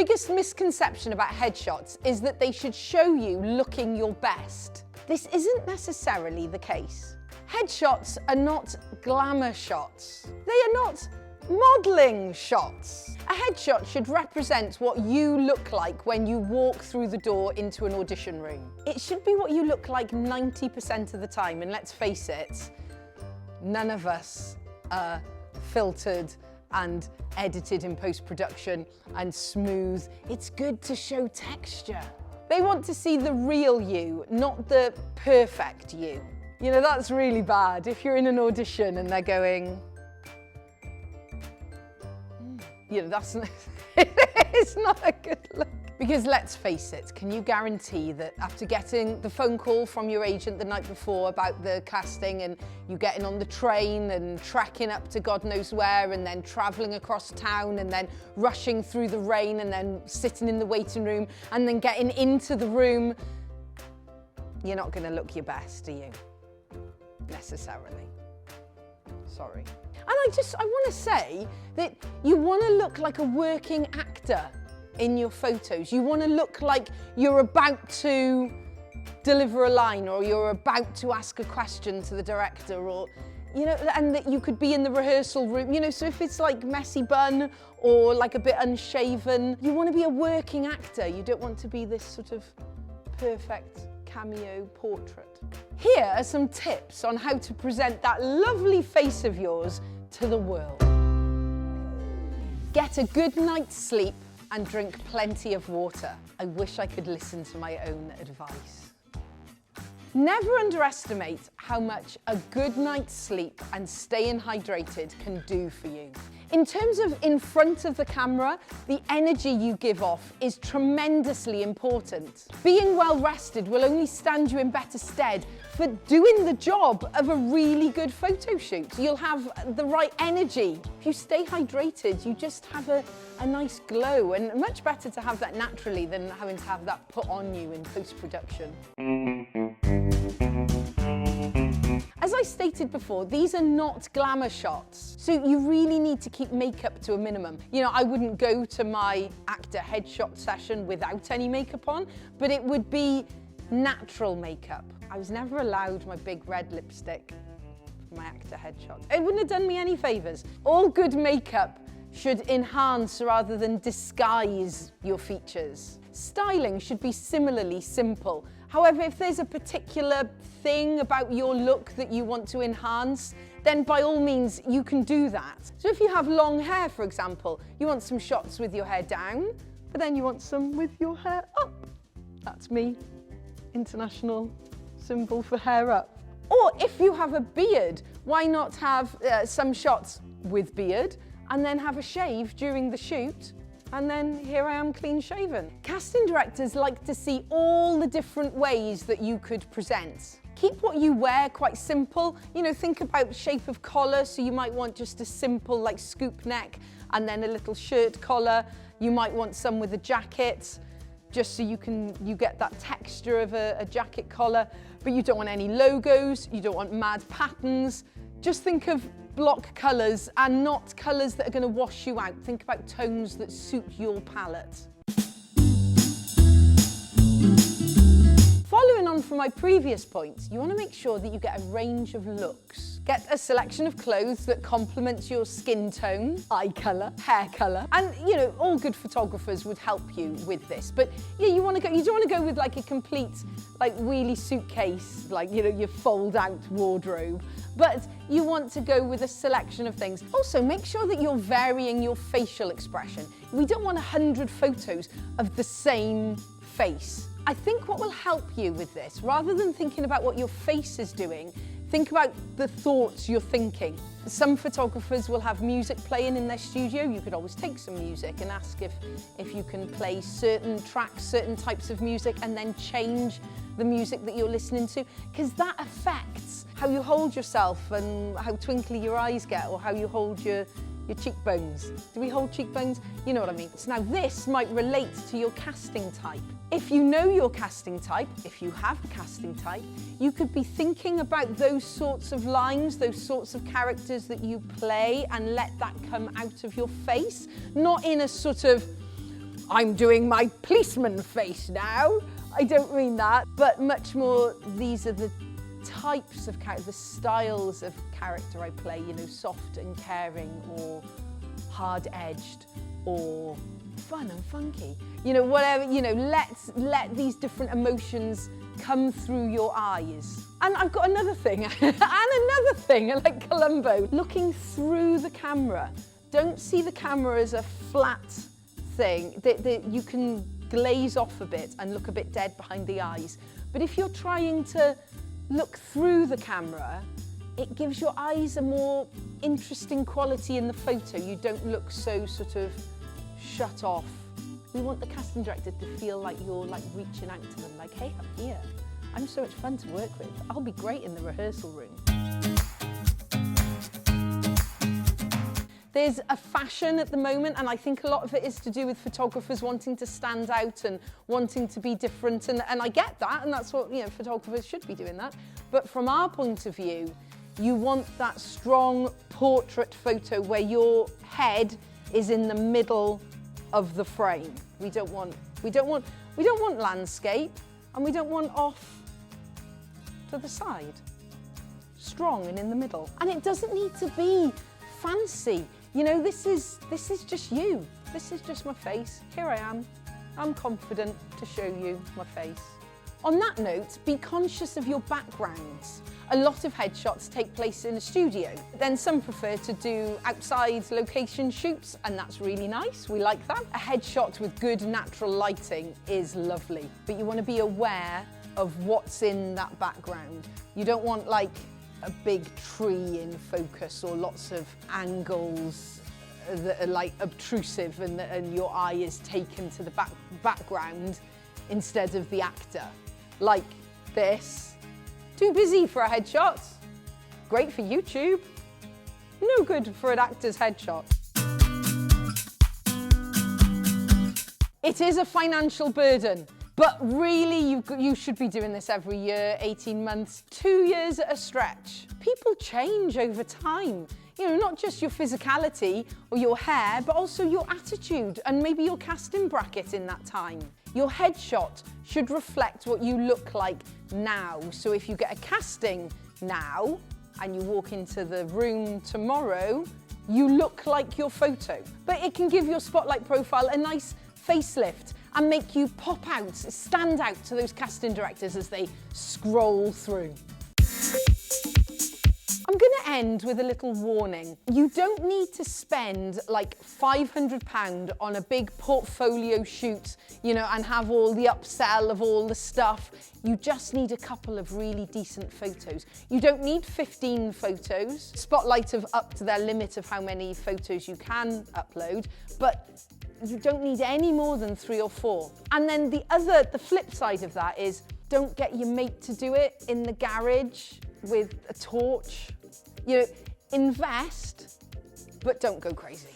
biggest misconception about headshots is that they should show you looking your best. This isn't necessarily the case. Headshots are not glamour shots. They are not modelling shots. A headshot should represent what you look like when you walk through the door into an audition room. It should be what you look like 90% of the time, and let's face it, none of us are filtered and edited in post-production and smooth. It's good to show texture. They want to see the real you, not the perfect you. You know, that's really bad. If you're in an audition and they're going, you know, that's not, it's not a good look. Because let's face it, can you guarantee that after getting the phone call from your agent the night before about the casting, and you getting on the train and trekking up to God knows where, and then travelling across town, and then rushing through the rain, and then sitting in the waiting room, and then getting into the room, you're not going to look your best, are you? Necessarily. Sorry. And I want to say that you want to look like a working actor in your photos. You want to look like you're about to deliver a line, or you're about to ask a question to the director, or, you know, and that you could be in the rehearsal room, you know, so if it's like messy bun or like a bit unshaven, you want to be a working actor. You don't want to be this sort of perfect cameo portrait. Here are some tips on how to present that lovely face of yours to the world. Get a good night's sleep and drink plenty of water. I wish I could listen to my own advice. Never underestimate how much a good night's sleep and staying hydrated can do for you. In terms of in front of the camera, the energy you give off is tremendously important. Being well rested will only stand you in better stead for doing the job of a really good photo shoot. You'll have the right energy. If you stay hydrated, you just have a nice glow, and much better to have that naturally than having to have that put on you in post-production. As I stated before, these are not glamour shots, so you really need to keep makeup to a minimum. You know, I wouldn't go to my actor headshot session without any makeup on, but it would be natural makeup. I was never allowed my big red lipstick for my actor headshots. It wouldn't have done me any favours. All good makeup should enhance rather than disguise your features. Styling should be similarly simple. However, if there's a particular thing about your look that you want to enhance, then by all means you can do that. So if you have long hair, for example, you want some shots with your hair down, but then you want some with your hair up. That's me, international symbol for hair up. Or if you have a beard, why not have some shots with beard and then have a shave during the shoot? And then here I am clean shaven. Casting directors like to see all the different ways that you could present. Keep what you wear quite simple. You know, think about shape of collar. So you might want just a simple like scoop neck and then a little shirt collar. You might want some with a jacket, just so you get that texture of a jacket collar. But you don't want any logos. You don't want mad patterns. Just think of block colours and not colours that are going to wash you out. Think about tones that suit your palette. Following on from my previous points, you want to make sure that you get a range of looks. Get a selection of clothes that complements your skin tone, eye colour, hair colour, and you know, all good photographers would help you with this. But yeah, you don't want to go with like a complete like wheelie suitcase, like, you know, your fold out wardrobe. But you want to go with a selection of things. Also, make sure that you're varying your facial expression. We don't want 100 photos of the same face. I think what will help you with this, rather than thinking about what your face is doing, think about the thoughts you're thinking. Some photographers will have music playing in their studio. You could always take some music and ask if you can play certain tracks, certain types of music, and then change the music that you're listening to, because that affects how you hold yourself and how twinkly your eyes get, or how you hold your cheekbones. Do we hold cheekbones? You know what I mean. So now this might relate to your casting type. If you know your casting type, if you have a casting type, you could be thinking about those sorts of lines, those sorts of characters that you play, and let that come out of your face, not in a sort of I'm doing my policeman face now. I don't mean that, but much more, these are the types of character, the styles of character I play, you know, soft and caring, or hard-edged, or fun and funky. You know, whatever, you know, let these different emotions come through your eyes. And I've got another thing, like Columbo, looking through the camera. Don't see the camera as a flat thing that you can glaze off a bit and look a bit dead behind the eyes. But if you're trying to look through the camera, it gives your eyes a more interesting quality in the photo. You don't look so sort of shut off. We want the casting director to feel like you're like reaching out to them, like, hey, I'm here. I'm so much fun to work with. I'll be great in the rehearsal room. There's a fashion at the moment, and I think a lot of it is to do with photographers wanting to stand out and wanting to be different, and I get that, and that's what, you know, photographers should be doing that. But from our point of view, you want that strong portrait photo where your head is in the middle of the frame. We don't want landscape, and we don't want off to the side. Strong and in the middle. And it doesn't need to be fancy. You know, this is just you. This is just my face. Here I am. I'm confident to show you my face. On that note, be conscious of your backgrounds. A lot of headshots take place in a studio. Then some prefer to do outside location shoots, and that's really nice. We like that. A headshot with good natural lighting is lovely, but you want to be aware of what's in that background. You don't want like a big tree in focus or lots of angles that are like obtrusive and your eye is taken to the background instead of the actor. Like this. Too busy for a headshot. Great for YouTube. No good for an actor's headshot. It is a financial burden. But really, you should be doing this every year, 18 months, 2 years at a stretch. People change over time. You know, not just your physicality or your hair, but also your attitude and maybe your casting bracket in that time. Your headshot should reflect what you look like now. So if you get a casting now and you walk into the room tomorrow, you look like your photo. But it can give your spotlight profile a nice facelift and make you pop out, stand out to those casting directors as they scroll through. I'm gonna end with a little warning. You don't need to spend like £500 on a big portfolio shoot, you know, and have all the upsell of all the stuff. You just need a couple of really decent photos. You don't need 15 photos. Spotlight have upped their limit of how many photos you can upload, but you don't need any more than 3 or 4. And then the flip side of that is, don't get your mate to do it in the garage with a torch. You know, invest, but don't go crazy.